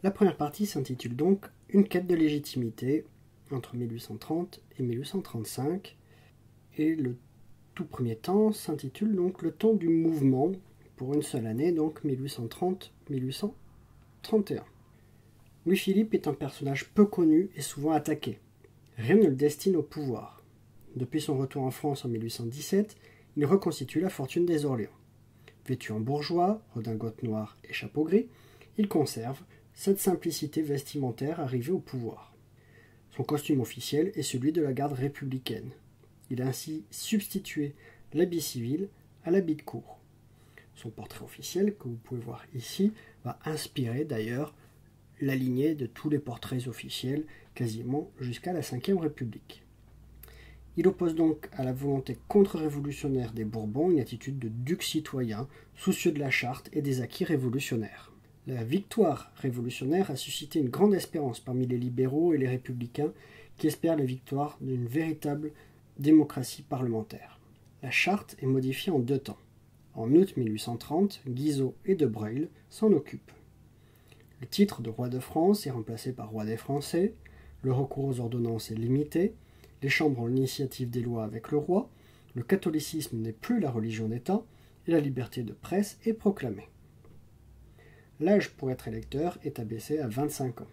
La première partie s'intitule donc « Une quête de légitimité » entre 1830 et 1835, et le tout premier temps s'intitule donc « Le temps du mouvement » pour une seule année, donc 1830-1831. Louis-Philippe est un personnage peu connu et souvent attaqué. Rien ne le destine au pouvoir. Depuis son retour en France en 1817, il reconstitue la fortune des Orléans. Vêtu en bourgeois, redingote noire et chapeau gris, il conserve cette simplicité vestimentaire arrivée au pouvoir. Son costume officiel est celui de la garde républicaine. Il a ainsi substitué l'habit civil à l'habit de cour. Son portrait officiel, que vous pouvez voir ici, va inspirer d'ailleurs la lignée de tous les portraits officiels, quasiment jusqu'à la Ve République. Il oppose donc à la volonté contre-révolutionnaire des Bourbons une attitude de duc citoyen, soucieux de la charte et des acquis révolutionnaires. La victoire révolutionnaire a suscité une grande espérance parmi les libéraux et les républicains qui espèrent la victoire d'une véritable démocratie parlementaire. La charte est modifiée en 2 temps. En août 1830, Guizot et De Broglie s'en occupent. Le titre de roi de France est remplacé par roi des Français, le recours aux ordonnances est limité, les chambres ont l'initiative des lois avec le roi, le catholicisme n'est plus la religion d'État, et la liberté de presse est proclamée. L'âge pour être électeur est abaissé à 25 ans.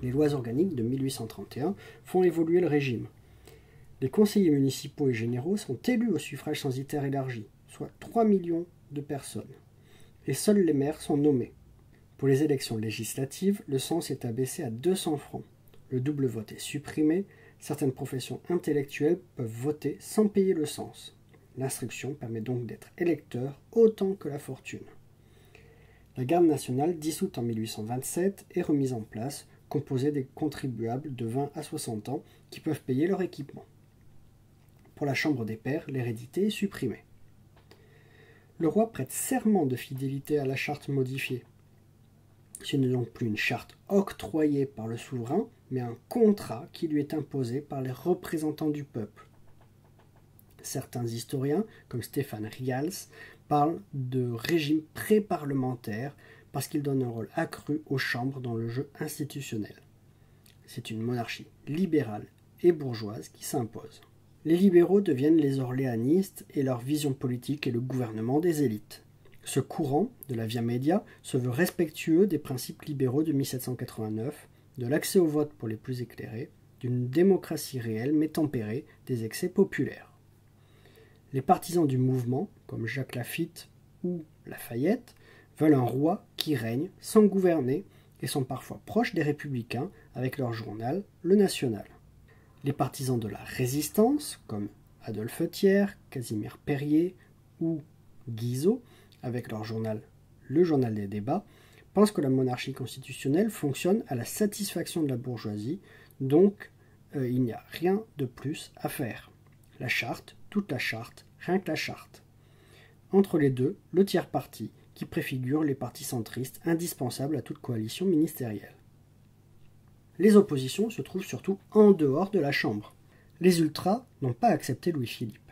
Les lois organiques de 1831 font évoluer le régime. Les conseillers municipaux et généraux sont élus au suffrage censitaire élargi, soit 3 millions de personnes, et seuls les maires sont nommés. Pour les élections législatives, le cens est abaissé à 200 francs. Le double vote est supprimé, certaines professions intellectuelles peuvent voter sans payer le cens. L'instruction permet donc d'être électeur autant que la fortune. La garde nationale, dissoute en 1827, est remise en place, composée des contribuables de 20 à 60 ans qui peuvent payer leur équipement. Pour la Chambre des pairs, l'hérédité est supprimée. Le roi prête serment de fidélité à la charte modifiée. Ce n'est donc plus une charte octroyée par le souverain, mais un contrat qui lui est imposé par les représentants du peuple. Certains historiens, comme Stéphane Rials, parlent de régime pré-parlementaire parce qu'il donne un rôle accru aux chambres dans le jeu institutionnel. C'est une monarchie libérale et bourgeoise qui s'impose. Les libéraux deviennent les orléanistes et leur vision politique est le gouvernement des élites. Ce courant de la via media se veut respectueux des principes libéraux de 1789, de l'accès au vote pour les plus éclairés, d'une démocratie réelle mais tempérée des excès populaires. Les partisans du mouvement, comme Jacques Lafitte ou Lafayette, veulent un roi qui règne sans gouverner et sont parfois proches des républicains avec leur journal Le National. Les partisans de la résistance, comme Adolphe Thiers, Casimir Perier ou Guizot, avec leur journal Le Journal des débats, pensent que la monarchie constitutionnelle fonctionne à la satisfaction de la bourgeoisie, donc il n'y a rien de plus à faire. La charte, toute la charte, rien que la charte. Entre les deux, le tiers parti, qui préfigure les partis centristes indispensables à toute coalition ministérielle. Les oppositions se trouvent surtout en dehors de la Chambre. Les ultras n'ont pas accepté Louis-Philippe.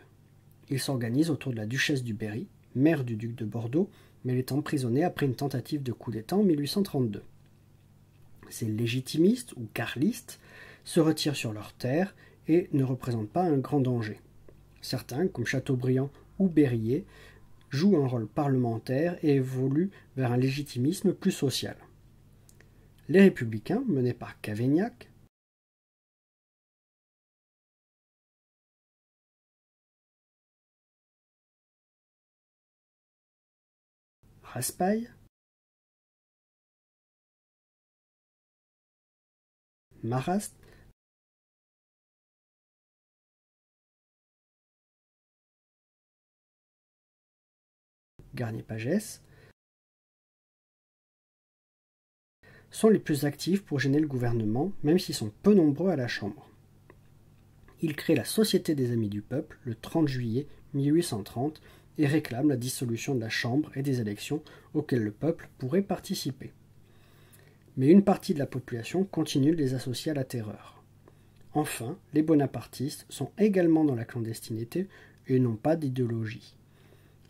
Ils s'organisent autour de la duchesse du Berry, mère du duc de Bordeaux, mais elle est emprisonnée après une tentative de coup d'État en 1832. Ces légitimistes ou carlistes se retirent sur leurs terres et ne représentent pas un grand danger. Certains, comme Chateaubriand ou Berryer, jouent un rôle parlementaire et évoluent vers un légitimisme plus social. Les républicains, menés par Cavaignac, Raspail, Marrast, Garnier-Pagès, sont les plus actifs pour gêner le gouvernement, même s'ils sont peu nombreux à la Chambre. Ils créent la Société des Amis du Peuple le 30 juillet 1830 et réclament la dissolution de la Chambre et des élections auxquelles le peuple pourrait participer. Mais une partie de la population continue de les associer à la terreur. Enfin, les bonapartistes sont également dans la clandestinité et n'ont pas d'idéologie.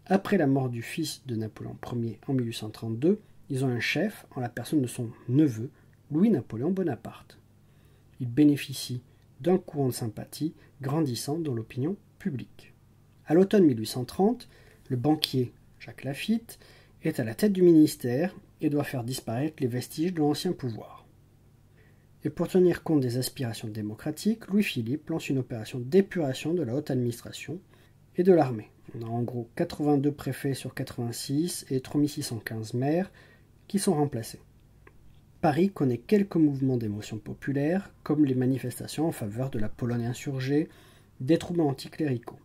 Après la mort du fils de Napoléon Ier en 1832, ils ont un chef en la personne de son neveu, Louis-Napoléon Bonaparte. Il bénéficie d'un courant de sympathie grandissant dans l'opinion publique. À l'automne 1830, le banquier Jacques Laffitte est à la tête du ministère et doit faire disparaître les vestiges de l'ancien pouvoir. Et pour tenir compte des aspirations démocratiques, Louis-Philippe lance une opération d'épuration de la haute administration et de l'armée. On a en gros 82 préfets sur 86 et 3615 maires qui sont remplacés. Paris connaît quelques mouvements d'émotion populaire, comme les manifestations en faveur de la Pologne insurgée, des troubles anticléricaux.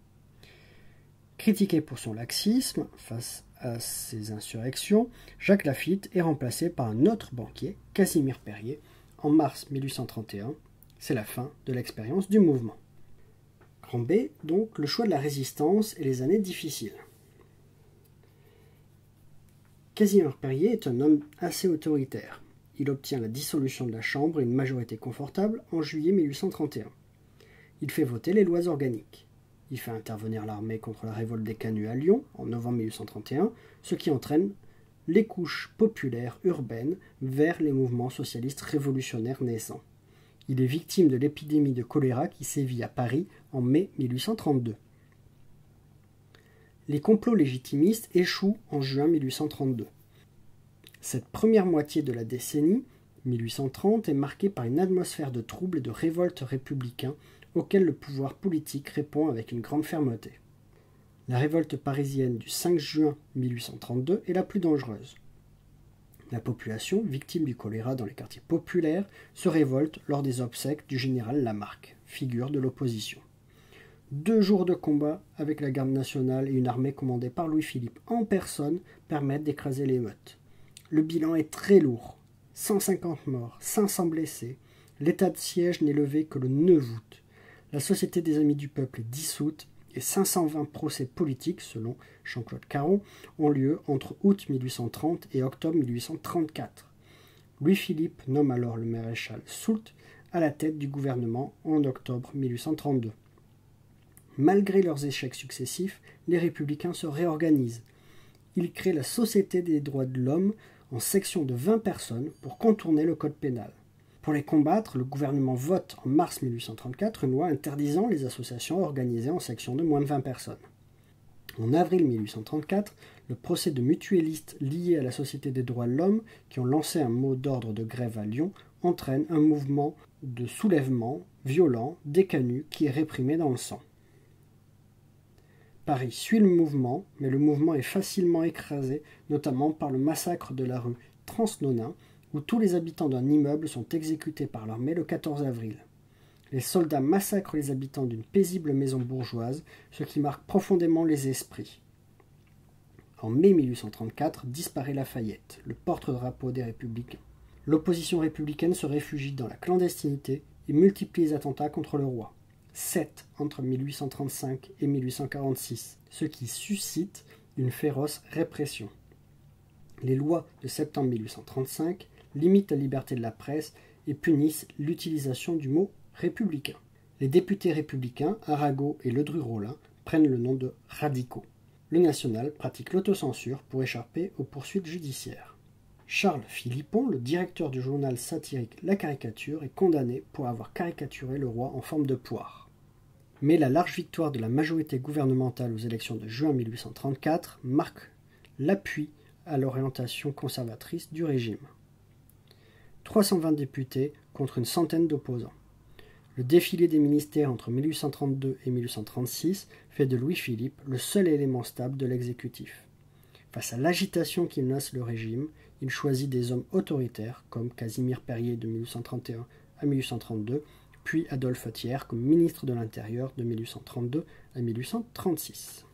Critiqué pour son laxisme face à ces insurrections, Jacques Laffitte est remplacé par un autre banquier, Casimir Perier, en mars 1831. C'est la fin de l'expérience du mouvement. Grand B, donc, le choix de la résistance et les années difficiles. Casimir Perier est un homme assez autoritaire. Il obtient la dissolution de la Chambre et une majorité confortable en juillet 1831. Il fait voter les lois organiques. Il fait intervenir l'armée contre la révolte des Canuts à Lyon en novembre 1831, ce qui entraîne les couches populaires urbaines vers les mouvements socialistes révolutionnaires naissants. Il est victime de l'épidémie de choléra qui sévit à Paris en mai 1832. Les complots légitimistes échouent en juin 1832. Cette première moitié de la décennie 1830 est marquée par une atmosphère de troubles et de révoltes républicains auxquels le pouvoir politique répond avec une grande fermeté. La révolte parisienne du 5 juin 1832 est la plus dangereuse. La population, victime du choléra dans les quartiers populaires, se révolte lors des obsèques du général Lamarque, figure de l'opposition. 2 jours de combat avec la garde nationale et une armée commandée par Louis-Philippe en personne permettent d'écraser l'émeute. Le bilan est très lourd. 150 morts, 500 blessés. L'état de siège n'est levé que le 9 août. La Société des Amis du Peuple est dissoute et 520 procès politiques, selon Jean-Claude Caron, ont lieu entre août 1830 et octobre 1834. Louis-Philippe nomme alors le maréchal Soult à la tête du gouvernement en octobre 1832. Malgré leurs échecs successifs, les républicains se réorganisent. Ils créent la Société des droits de l'homme en section de 20 personnes pour contourner le code pénal. Pour les combattre, le gouvernement vote en mars 1834 une loi interdisant les associations organisées en sections de moins de 20 personnes. En avril 1834, le procès de mutuellistes liés à la Société des droits de l'homme, qui ont lancé un mot d'ordre de grève à Lyon, entraîne un mouvement de soulèvement violent des canuts qui est réprimé dans le sang. Paris suit le mouvement, mais le mouvement est facilement écrasé, notamment par le massacre de la rue Transnonain, où tous les habitants d'un immeuble sont exécutés par l'armée le 14 avril. Les soldats massacrent les habitants d'une paisible maison bourgeoise, ce qui marque profondément les esprits. En mai 1834, disparaît Lafayette, le porte-drapeau des Républicains. L'opposition républicaine se réfugie dans la clandestinité et multiplie les attentats contre le roi. 7 entre 1835 et 1846, ce qui suscite une féroce répression. Les lois de septembre 1835 limitent la liberté de la presse et punissent l'utilisation du mot républicain. Les députés républicains, Arago et Ledru-Rollin, prennent le nom de radicaux. Le national pratique l'autocensure pour échapper aux poursuites judiciaires. Charles Philippon, le directeur du journal satirique La Caricature, est condamné pour avoir caricaturé le roi en forme de poire. Mais la large victoire de la majorité gouvernementale aux élections de juin 1834 marque l'appui à l'orientation conservatrice du régime. 320 députés contre une centaine d'opposants. Le défilé des ministères entre 1832 et 1836 fait de Louis-Philippe le seul élément stable de l'exécutif. Face à l'agitation qui menace le régime, il choisit des hommes autoritaires comme Casimir Perier de 1831 à 1832, puis Adolphe Thiers comme ministre de l'Intérieur de 1832 à 1836.